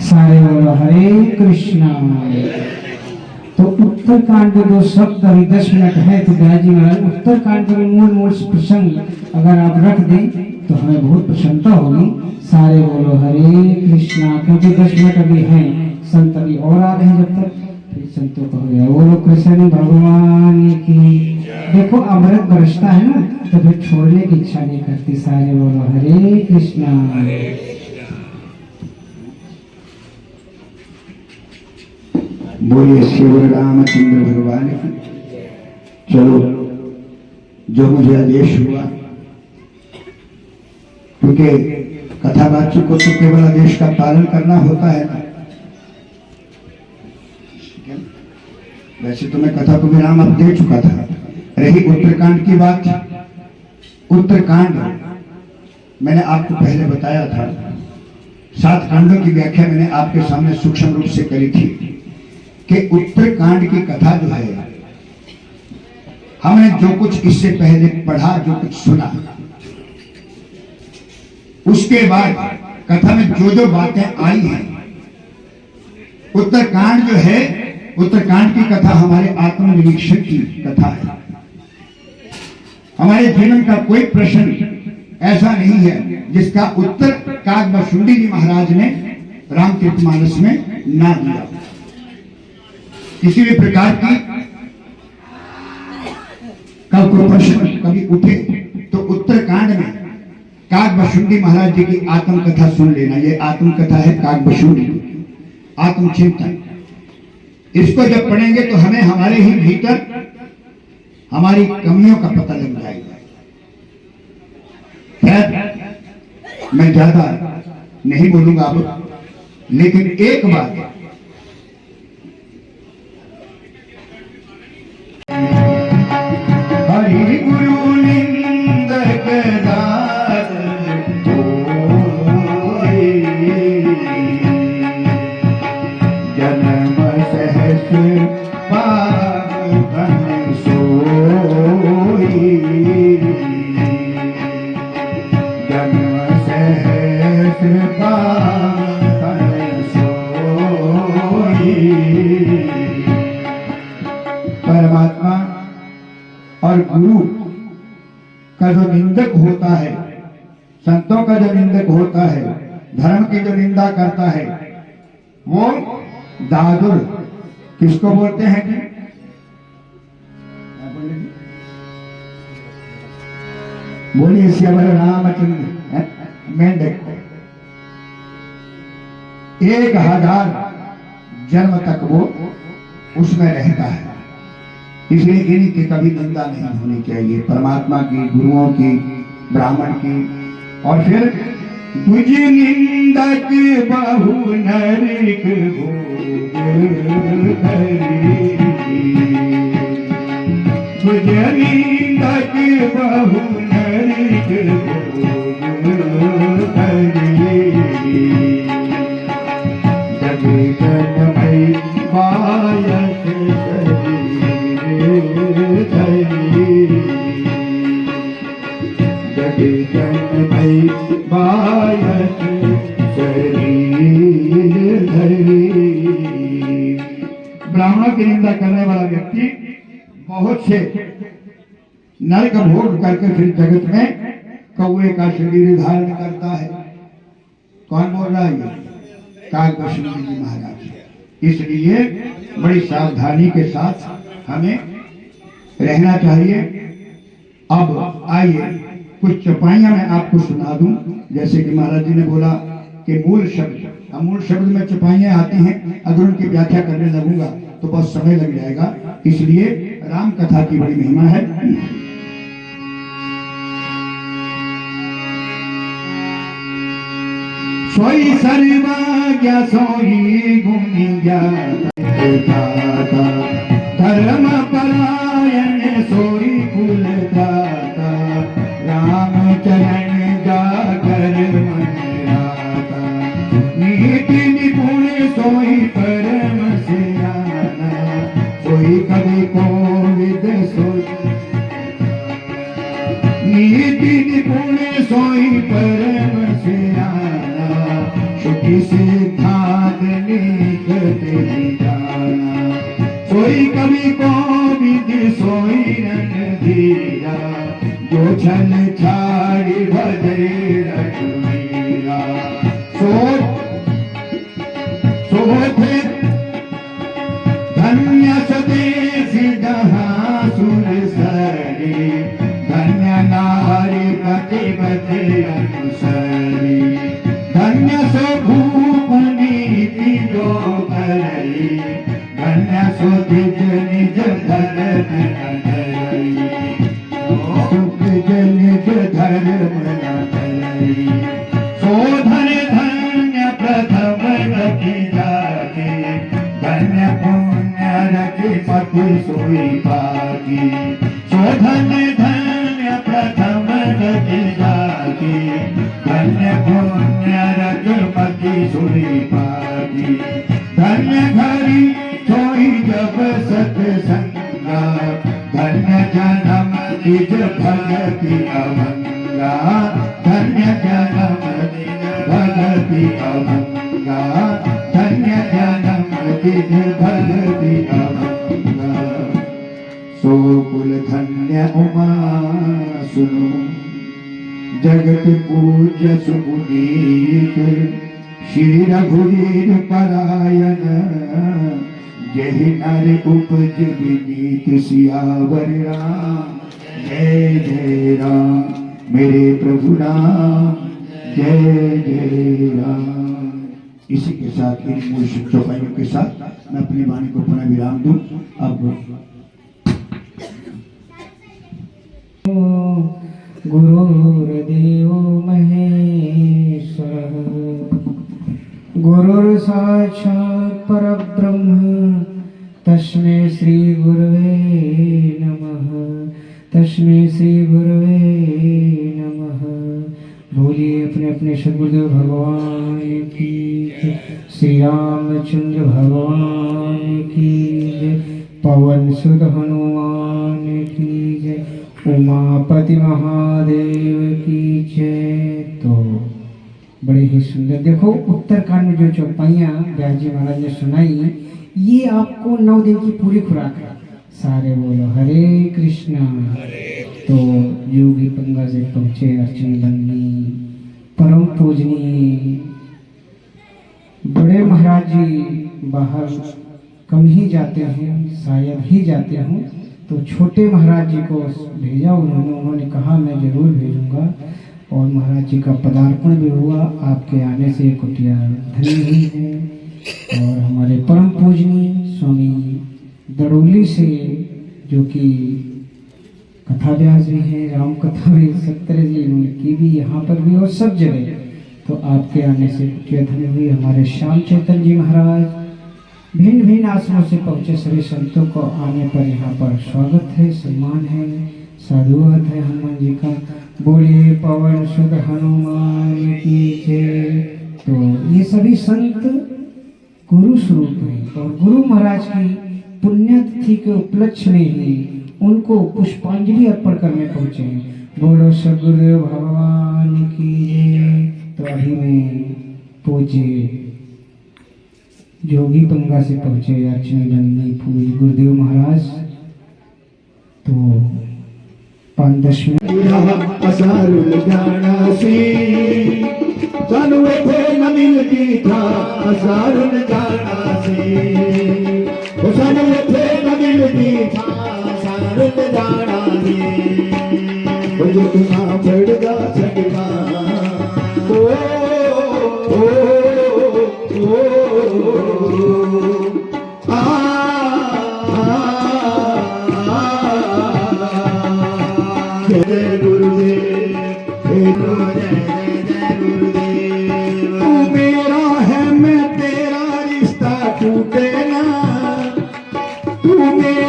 सारे बोलो हरे कृष्णा। तो उत्तरकांड के जो शब्द अभी 10 मिनट है तो दयाजी महाराज उत्तरकांड के मूल मूल प्रसंग अगर आप रख दें तो हमें बहुत प्रसन्नता होगी। सारे बोलो हरे कृष्णा। क्योंकि 10 मिनट अभी हैं, संत अभी और आ रहे हैं, जब तक फिर संतों का हो गया। बोलो कृष्ण भगवान की। देखो अमृत बरसता है ना तो फिर छोड़ने की इच्छा नहीं करती। सारे बोलो हरे कृष्णा। बोलिए श्री रामचंद्र भगवान की। चलो, जो मुझे आदेश हुआ, क्योंकि कथावाचक को तो केवल आदेश का पालन करना होता है ना। वैसे तो मैं कथा को विराम अब दे चुका था। रही उत्तरकांड की बात, उत्तरकांड मैंने आपको पहले बताया था। 7 कांडों की व्याख्या मैंने आपके सामने सूक्ष्म रूप से करी थी कि उत्तरकांड की कथा जो है, हमने जो कुछ इससे पहले पढ़ा, जो कुछ सुना, उसके बाद कथा में जो जो बातें आई हैं, उत्तरकांड जो है, उत्तरकांड की कथा हमारे आत्मनिरीक्षण की कथा है। हमारे जीवन का कोई प्रश्न ऐसा नहीं है जिसका उत्तर काकभशुंडी जी महाराज ने रामचरितमानस में ना दिया। किसी भी प्रकार की कल को प्रश्न कभी उठे तो उत्तरकांड में काकभशुंडी महाराज जी की आत्मकथा सुन लेना। ये आत्मकथा है काकभशुंडी की, आत्मचिंतन। इसको जब पढ़ेंगे तो हमें हमारे ही भीतर हमारी कमियों का पता लग जाएगा। खैर, मैं ज्यादा नहीं बोलूंगा अब, लेकिन एक बात, हरि गुरु निंदक दास होए, जन्म सहस पाप धन सोई, जन्म सहस पाप धन सोई। परमात्मा और गुरु का जो निंदक होता है, संतों का जो निंदक होता है, धर्म की जो निंदा करता है, वो दादुर किसको बोलते हैं कि? बोलिए श्यामल रामचंद्र मेंढक को 1000 जन्म तक वो उसमें रहता है। इसलिए इनकी कभी निंदा नहीं होनी चाहिए, परमात्मा की, गुरुओं की, ब्राह्मण की। और फिर तुझ निंदक बहु नरक भोग करी, तुझ निंदक बहु नरक भोग करी, जग जन्मई बायस ब्राह्मणों की निंदा करने वाला व्यक्ति बहुत से नरक भोग करके फिर जगत में कौवे का शरीर धारण करता है। कौन बोल रहा है? काकभशुंडी जी महाराज। इसलिए बड़ी सावधानी के साथ हमें रहना चाहिए। अब आइए कुछ चौपाइयां मैं आपको सुना दूं। जैसे कि महाराज जी ने बोला कि मूल शब्द, मूल शब्द में चौपाइयां आती हैं। अगर उनकी व्याख्या करने लगूंगा तो बहुत समय लग जाएगा, इसलिए राम कथा की बड़ी महिमा है। सोई सर्वज्ञ सोई गुणी ज्ञाता, धर्म परायण सोई कुल दाता, राम चरण जाकर मन राता, नीति निपुण सोई परम सियाना, सोई कवि कोविद सोई, नीति निपुण सोई परम सियाना, सुखी सिद्धांत सोई कवि को विधि सोई रणधीरा, जो छल छाड़ी भजे रघुवीरा। सोथे धन्य स्वदेशी जहाँ सुर सरी, धन्य नारी कटिबते अनुसरी, धन्य सो भूप नीति जो करई, धन्य सो निज निज धर्म न धरई, सुख निज धर्म न धरई। सो धन धन्य प्रथम रखी जाके, धन्य पुण्य रखी पति सोई पागी। सो धन धन्य प्रथम रखी जाके, धन्य पुण्य रखी पति सोई पागी। धन्य घरी सोई जब सत्संगा, धन्य जन्म निज भगति अभंगा, धन्य जन्म निज भगति अभंगा, धन्य जन्म निज भगति अभंगा। सो कुल धन्य उमा सुनो, जगत पूज्य सुपुनीत, श्री रघुवीर परायण, जय नर उपज विनीत सियावर राम। जय जय राम मेरे प्रभु राम, जय जय राम। इसी के साथ इन मूल चौपाइयों के साथ मैं अपनी वाणी को पुनः विराम दूं। अब गुरुर्देव महेश्वर, गुरुर् साक्षात् परब्रह्म, तस्मै श्री गुरवे नमः, तस्मै श्री गुरवे नमः। बोलिए अपने अपने सद्गुरुदेव भगवान की जय, श्री रामचंद्र भगवान की जय, पवन सुत हनुमान की जय, उमापति महादेव की जय। तो बड़े ही सुंदर, देखो उत्तरकांड में जो चौपाइयाँ व्यास जी महाराज ने सुनाई, ये आपको 9 दिन की पूरी खुराक है। सारे बोलो हरे कृष्णा। तो योगी पंगा से पहुँचे अर्चन बंदी परम पूजनीय बड़े महाराज जी बाहर कम ही जाते हैं, शायद ही जाते हों, तो छोटे महाराज जी को भेजा उन्होंने कहा मैं जरूर भेजूंगा। और महाराज जी का पदार्पण भी हुआ, आपके आने से कुटिया धन्य हुई है। और हमारे परम पूजनीय स्वामी दड़ोली से, जो कि कथा व्यास भी हैं, राम कथा भी सत्तर जी उन्होंने की भी यहाँ पर भी और सब जगह, तो आपके आने से कुटिया धन्य हुई। हमारे श्याम चैतन्य जी महाराज भिन्न भिन्न आश्रमों से पहुँचे सभी संतों को आने पर यहाँ पर स्वागत है, सम्मान है, साधुवाद है हनुमान जी का। बोलिए पवन सुत हनुमान की जय। तो ये सभी संत गुरु स्वरूप हैं और गुरु महाराज की पुण्यतिथि के उपलक्ष्य में ही उनको पुष्पांजलि अर्पण करने पहुंचे हैं। बोलो सद्गुरुदेव भगवान की जय। तो अभी में पूज्य जोगी पंगा से पहुंचे अर्चनी नंदी पूज्य गुरुदेव महाराज। तो 5-10 मिनट असारुल जाना सी, सानू इथे न मिलदी था असारुल जाना सी, ओ सानू इथे न मिलदी था असारुल जाना सी, ओ जो तुना फड़दा सकदा ओ जय गुरुदेव, तू मेरा है मैं तेरा, रिश्ता टूटे ना, तू मेरा